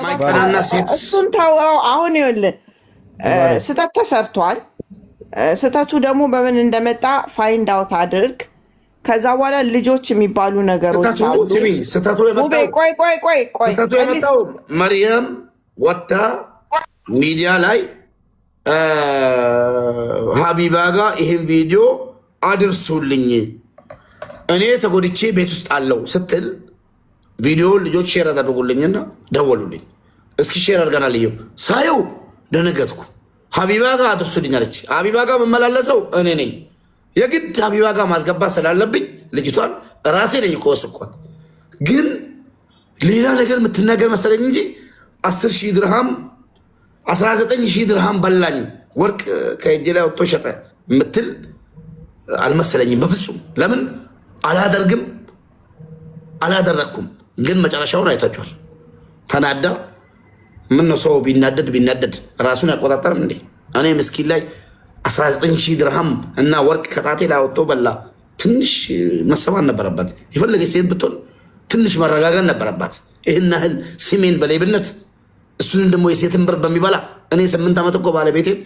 ማይቀናና ሴት እሱን ተወው። አሁን ይኸውልህ ስህተት ተሰርቷል። ስህተቱ ደግሞ በምን እንደመጣ ፋይንድ አውት አድርግ። ከዛ በኋላ ልጆች የሚባሉ ነገሮች አሉ። ስህተቱ የመጣው መርየም ወታ ሚዲያ ላይ ሀቢባ ጋር ይህን ቪዲዮ አድርሱልኝ እኔ ተጎድቼ ቤት ውስጥ አለው ስትል ቪዲዮውን ልጆች ሼር አደረጉልኝና ደወሉልኝ። እስኪ ሼር አድርገናል ልየው ሳየው ደነገጥኩ። ሀቢባ ጋር አድርሱልኝ አለች። ሀቢባ ጋር የምመላለሰው እኔ ነኝ። የግድ ሀቢባ ጋር ማስገባት ስላለብኝ ልጅቷን ራሴ ነኝ ከወስኳት። ግን ሌላ ነገር የምትናገር መሰለኝ እንጂ 10,000 ድርሃም 19,000 ድርሃም በላኝ ወርቅ ከእጄ ላይ ወጥቶ ሸጠ የምትል አልመሰለኝም በፍጹም። ለምን አላደረግኩም። ግን መጨረሻውን አይታችኋል። ተናዳ ምን ነው ሰው ቢናደድ ራሱን ያቆጣጠርም እንዴ? እኔ ምስኪን ላይ 19,000 ድርሃም እና ወርቅ ከጣቴ ላይ ወጥቶ በላ። ትንሽ መሰማት ነበረባት። የፈለገች ሴት ብትሆን ትንሽ መረጋጋት ነበረባት። ይህን ያህል ስሜን በሌብነት እሱን ደግሞ የሴትን ብር በሚበላ እኔ 8 ዓመት እኮ ባለቤቴን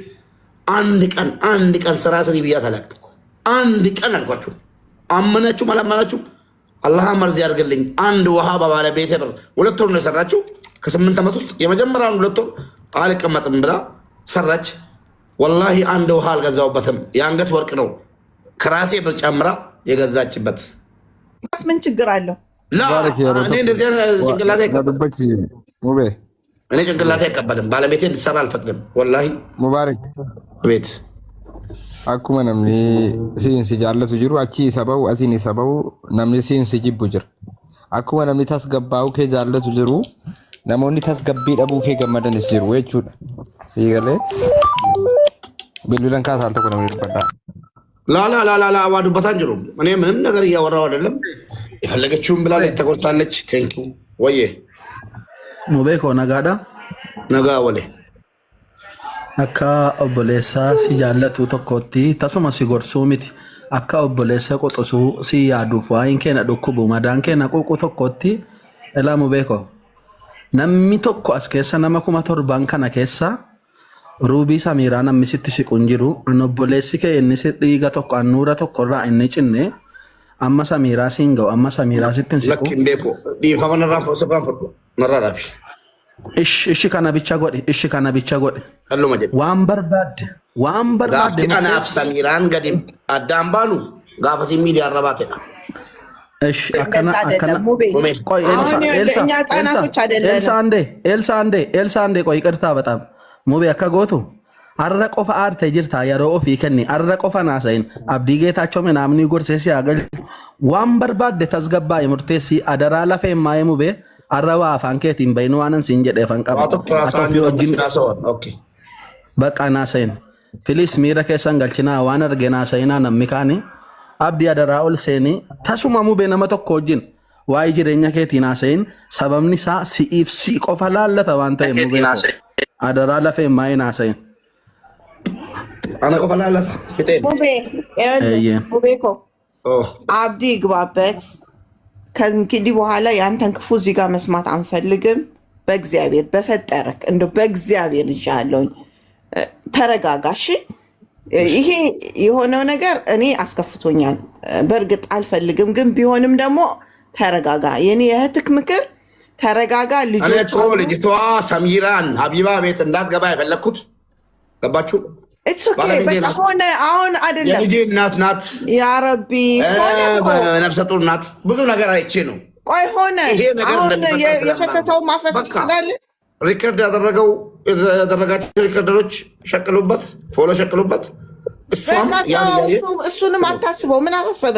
አንድ ቀን ስራ ስሪ ብያት አላውቅም እኮ። አንድ ቀን አልኳችሁ። አመናችሁም አላመናችሁም አላህ መርዝ ያድርግልኝ። አንድ ውሃ በባለቤቴ ብር 2 ወር ነው የሰራችው። ከ8 ዓመት ውስጥ የመጀመሪያውን 2 ወር አልቀመጥም ብላ ሰራች። ወላሂ አንድ ውሃ አልገዛውበትም። የአንገት ወርቅ ነው ከራሴ ብር ጨምራ የገዛችበት። ምን ችግር አለው? እኔ እንደዚህ ጭንቅላቴ አይቀበልም። ባለቤቴ እንድትሰራ አልፈቅድም። ወላሂ ሙባረክ ቤት akkuma namni siinsi jaallatu jiru achi sabau asiin sabau namni siinsi jibbu jira. Akkuma namni tasgabbaa'u kee jaallatu jiru namoonni tasgabbii dhabuu kee gammadanis jiru jechuudha. Siigalee bilbilan kaasaa tokko namni dubbadhaa. ላላ አዋዱበታን ጅሩ እኔ ምንም ነገር እያወራው አይደለም። የፈለገችውን ብላለች፣ ተቆርጣለች። ቴንኪው ወዬ ሙቤኮ ነጋዳ ነጋ ወሌ akka obboleessa si jaallatu tokkotti tasuma si gorsuu miti. Akka obboleessa qoxosuu si yaaduuf waa'een keenya dhukkubu madaan keenya quuqu tokkotti ilaamu beeko. Namni tokko as keessa nama 7,000 kana keessa ruubii samiiraa namni sitti siquun jiru. An obboleessi kee inni si dhiiga tokko annuura tokkorraa inni cinne amma samiiraa siin ga'u amma samiiraa sitti hin siqu. Lakkin beeko dhiifama narraan fudhu narraa dhaabi. Ishi kana bicha godhe waan barbaadde gaafti anaaf samiiraan gadi addaan baanu gaafa si miidiyaa irra baatedha. ኤልሳ አንዴ ቆይ ይቅርታ በጣም ሙቤ akka gootu arra qofa aarte jirta yeroo ofii kenni arra qofa naasayin abdii geetaቸው ምናምን ጎርሴሲ ያገል waan barbaadde tasgabbaa murteessi adaraa lafee maayee ሙቤ አረዋ ፋንኬቲን በይኗንን ሲንጀደፈን ቀባ በቃ ናሰይን ፕሊስ ሚራ ከሰን ገልችና ዋን አርገና ሰይና ነምካኒ አብዲ አደራኡል ሴኒ ተሱማሙ በነመ ተኮጅን ዋይ ጅረኛ ከቲና ሰይን ሰበምኒሳ ሲኢፍ ሲ ቆፈላለ ተዋንተ ሙቤ አደራ ለፈ ማይና ሰይን አና ቆፈላለ ሙቤኮ አብዲ ግባበት። ከእንግዲህ በኋላ ያንተን ክፉ እዚህ ጋር መስማት አንፈልግም። በእግዚአብሔር በፈጠረክ እንደው በእግዚአብሔር ይሻለኝ ተረጋጋሽ። ይሄ የሆነው ነገር እኔ አስከፍቶኛል። በእርግጥ አልፈልግም፣ ግን ቢሆንም ደግሞ ተረጋጋ። የኔ የእህትክ ምክር ተረጋጋ። ልጅቷ ሰሚራን ሀቢባ ቤት እንዳትገባ የፈለግኩት ገባችሁ? ሆነ አሁን አይደለም። የልጄ እናት ናት። ያ ረቢ ነፍሰ ጡር ናት። ብዙ ነገር አይቼ ነው። ቆይ ሆነ አሁን የፈተተው ማፈስ ይችላል። ሪከርድ ያደረጋቸው ሪከርደሮች ሸቅሉበት፣ ፎሎ ሸቅሉበት። እሱንም አታስበው። ምን አሳሰበ?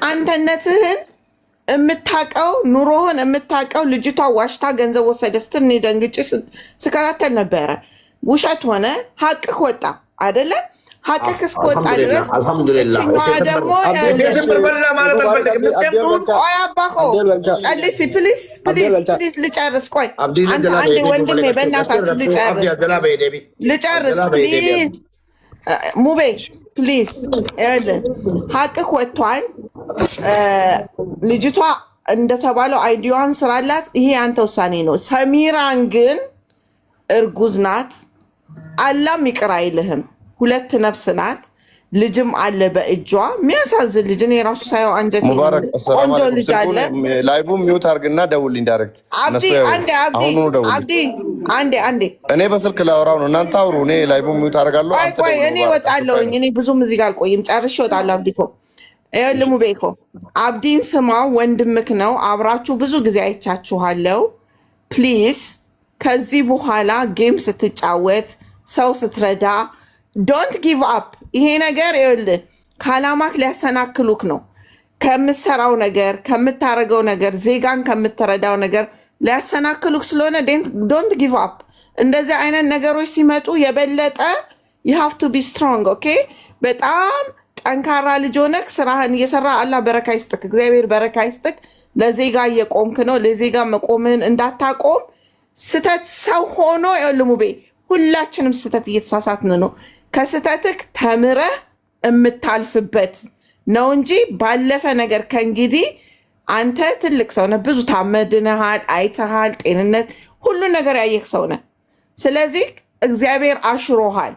አንተነትህን የምታውቀው ኑሮህን የምታውቀው ልጅቷ ዋሽታ ገንዘብ ወሰደ ስትል እኔ ደንግጬ ስከታተል ነበረ። ውሸት ሆነ ሀቅህ ወጣ አይደለ? ሀቅህ እስከወጣ ድረስ አልሐምዱሊላህ ደግሞ ጨልሲ ፕሊዝ ልጨርስ። ቆይ አንዴ ወንድሜ በእናታችሁ ልጨርስ ፕሊዝ ሙቤ ፕሊዝ። ሀቅህ ወጥቷል። ልጅቷ እንደተባለው አይዲዋን ስራላት። ይሄ አንተ ውሳኔ ነው። ሰሚራን ግን እርጉዝ ናት። አላም ይቅር አይልህም። 2 ነፍስ ናት። ልጅም አለ በእጇ። የሚያሳዝን ልጅ። እኔ ራሱ ሳየው አንጀቴ ሙባረክ ሰላም ቆንጆ አለይኩም ልጅ አለ። ላይቭ ሚውት አድርግና ደውልኝ ዳይሬክት አብዲ አንዴ እኔ በስልክ ላወራው ነው እናንተ አውሩ እኔ ላይቭ ሚውት አደርጋለሁ አንተ ቆይ እኔ እወጣለሁኝ። እኔ ብዙም እዚህ ጋር አልቆይም። ጨርሼ እወጣለሁ። አብዲ እኮ ይኸውልህ ሙቤ እኮ አብዲን ስማው፣ ወንድምክ ነው። አብራችሁ ብዙ ጊዜ አይቻችኋለሁ። ፕሊዝ ከዚህ በኋላ ጌም ስትጫወት ሰው ስትረዳ ዶንት ጊቭ አፕ። ይሄ ነገር ይኸውልህ ከአላማክ ሊያሰናክሉክ ነው። ከምትሰራው ነገር ከምታረገው ነገር ዜጋን ከምትረዳው ነገር ሊያሰናክሉክ ስለሆነ ዶንት ጊቭ አፕ። እንደዚህ አይነት ነገሮች ሲመጡ የበለጠ you have to be strong ኦኬ። በጣም ጠንካራ ልጅ ሆነክ ስራህን እየሰራ አላህ በረካ ይስጥክ፣ እግዚአብሔር በረካ ይስጥክ። ለዜጋ እየቆምክ ነው። ለዜጋ መቆምህን እንዳታቆም። ስተት ሰው ሆኖ ይኸውልህ ሙቤ ሁላችንም ስተት እየተሳሳትን ነው። ከስተትክ ተምረህ የምታልፍበት ነው እንጂ ባለፈ ነገር ከእንግዲህ አንተ ትልቅ ሰው ነህ። ብዙ ታመድነሃል፣ አይተሃል፣ ጤንነት ሁሉ ነገር ያየህ ሰው ነህ። ስለዚህ እግዚአብሔር አሽሮሃል።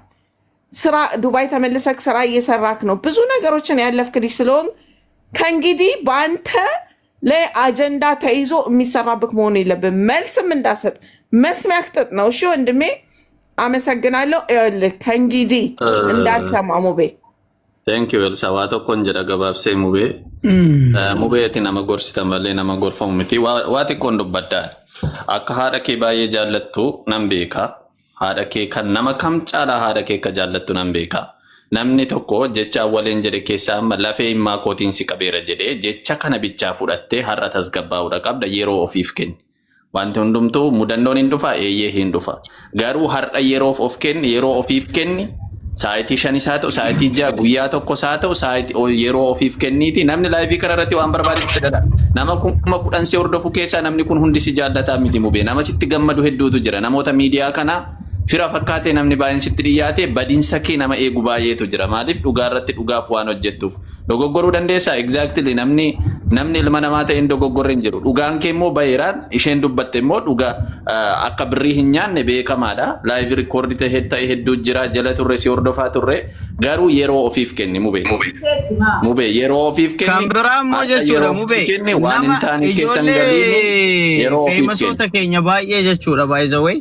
ስራ ዱባይ ተመልሰክ ስራ እየሰራክ ነው። ብዙ ነገሮችን ያለፍክ ልጅ ስለሆን ከእንግዲህ በአንተ ላይ አጀንዳ ተይዞ የሚሰራብክ መሆን የለብን። መልስም እንዳሰጥ መስሚያክ ጥጥ ነው። እሺ ወንድሜ አመሰግናለሁ። ይኸውልህ ከእንግዲህ እንዳልሰማ ሙቤ Thank you Elsawato konjera gababse mube eti nama gorsita malee nama gorfamu miti waati kon dubbadda akka haadha kee baay'ee jaallattu nan beeka haadha kee kan nama kam caalaa haadha kee akka jaallattu nan beeka namni tokko jecha waliin jedhe keessa amma lafee immaa kootiin si qabeera jedhee jecha kana bichaa fudhattee har'a tasgabbaa'uudha qabda yeroo ofiif kenni wanti hundumtuu mudannoon hin dhufa eeyyee hin dhufa garuu har'a yeroof of kenni yeroo ofiif kenni Saayiti shani saa ta'u saayiti ja'a guyyaa tokko saa ta'u saayiti yeroo ofiif kenniiti namni laayivii kana irratti waan barbaadesitti dhala nama kuma kudhan si hordofu keessaa namni kun hundi si jaallataa miti mubee nama sitti gammadu hedduutu jira namoota miidiyaa kana fira fakkaatee namni baay'een sitti dhiyyaate badinsa kee nama eegu baay'eetu jira maaliif dhugaa irratti dhugaaf waan hojjettuuf dogoggoruu dandeessaa exactly namni ilma namaa ta'een dogoggorre hin jiru dhugaan kee immoo baay'eeraan isheen dubbatte immoo dhugaa akka birrii hin nyaanne beekamaadha laayivii rikoordii ta'e hedduu jira jala turre si hordofaa turre garuu yeroo ofiif kenni mubee yeroo ofiif kenni kan biraa immoo jechuudha mubee waan hin taane keessan galiini yeroo ofiif kenni feemasoota keenya baay'ee jechuudha by the way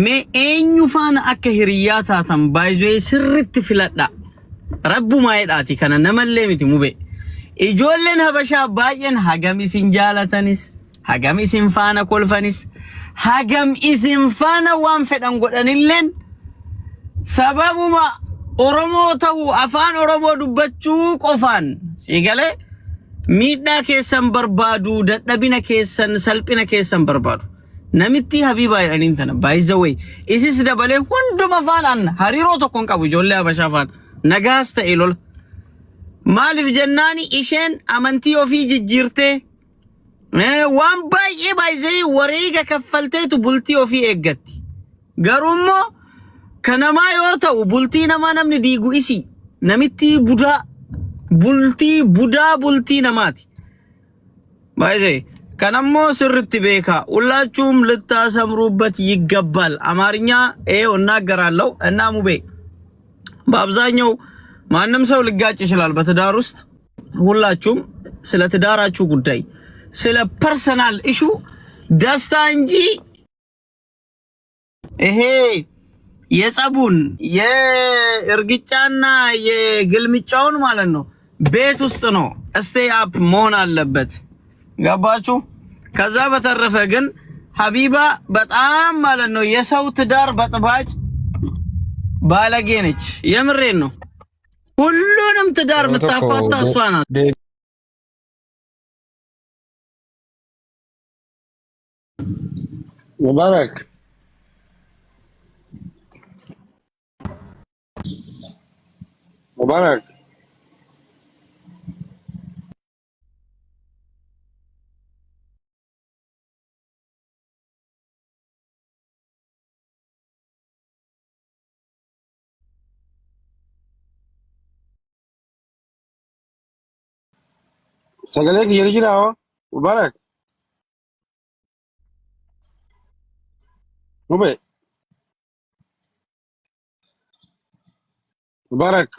mee eenyu faana akka hiriyaa taatan baay'ee sirritti filadha rabbumaa jedhaati kana namallee miti mubee ijoolleen habashaa baay'een hagam isin jaalatanis hagam isin faana kolfanis hagam isin faana waan fedhan godhanilleen sababuma oromoo ta'uu afaan oromoo dubbachuu qofaan siigalee miidhaa keessan barbaadu dadhabina keessan salphina keessan barbaadu namitti habiibaa jedhaniin tana by the way isis dabalee hunduma faanaan hariiroo tokkoon qabu ijoollee habashaa faana nagaas ta'e lola maaliif jennaani isheen amantii ofii jijjiirtee waan baay'ee baay'ee wareega kaffalteetu bultii ofii eeggatti garuu immoo kanamaa yoo ta'u bultii namaa namni diigu isi namitti budaa bultii namaati baay'ee kanammoo sirritti beeka ሁላችሁም ልታሰምሩበት ይገባል አማርኛ እናገራለሁ እና ሙቤ በአብዛኛው ማንም ሰው ልጋጭ ይችላል በትዳር ውስጥ ሁላችሁም ስለ ትዳራችሁ ጉዳይ ስለ ፐርሰናል ኢሹ ደስታ እንጂ ይሄ የጸቡን የእርግጫና የግልምጫውን ማለት ነው ቤት ውስጥ ነው ስቴይ አፕ መሆን አለበት ገባችሁ ከዛ በተረፈ ግን ሀቢባ በጣም ማለት ነው የሰው ትዳር በጥባጭ ባለጌ ነች የምሬን ነው ሁሉንም ትዳር ምታፋታ እሷ ናት ሙባረክ sagalee kiyya jira مبارك مبي مبارك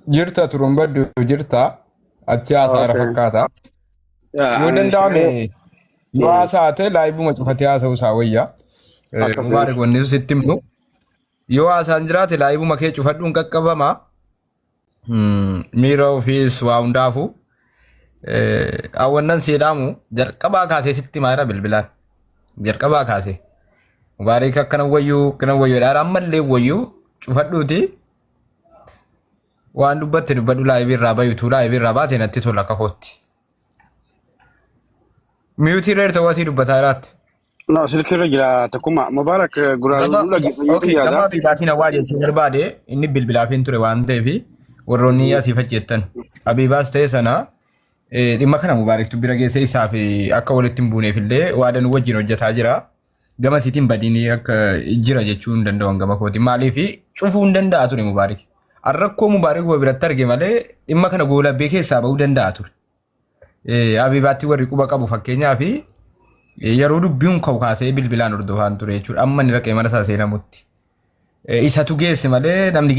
Jirta turumbaddu jirta achi haasaara fakkaata. Yoo danda'ame yoo haasaate laayibuma cufatee haasa'u isaa wayya. Mubaarak wanni sitti himnu yoo haasaan jiraate laayibuma kee cufadhuun qaqqabama. Miira ofiis waa hundaafu. Awwannan siidhaamu jalqabaa kaasee sitti maayira bilbilaan. Jalqabaa kaasee. Mubaarak akkana wayyuu dhaara ammallee wayyuu cufadhuuti. Waan dubbatti dubbadhu laayibii irraa bayuutu laayibii irraa baate natti tola akka kootti. Miyuutii irra ta'uu asii dubbataa jiraatti. لا سلك الرجل تكون مبارك Okey, gama bibaatiin awwaa jechuun barbaade inni bilbilaafin ture waan ta'eef warroonni asii facceettan. Abiibaas ta'e sana dhimma kana Mubaaraktu bira geessee isaa fi akka walitti hin buuneef illee waadan wajjin hojjetaa jira. Gama isiitiin badiin akka jira jechuu hin danda'u gama kooti. Maaliif cufuu hin danda'a ture Mubaarak. Arrakkoo Mubaarak biratti arge malee dhimma kana goolabbee keessaa bahuu danda'a ture. Abiibaatti warri quba qabu fakkeenyaa fi yeroo dubbiin ka'u kaasee bilbilaan hordofaan ture jechuudha. Amma inni raqee mana isaa seenamutti. Isatu geesse malee namni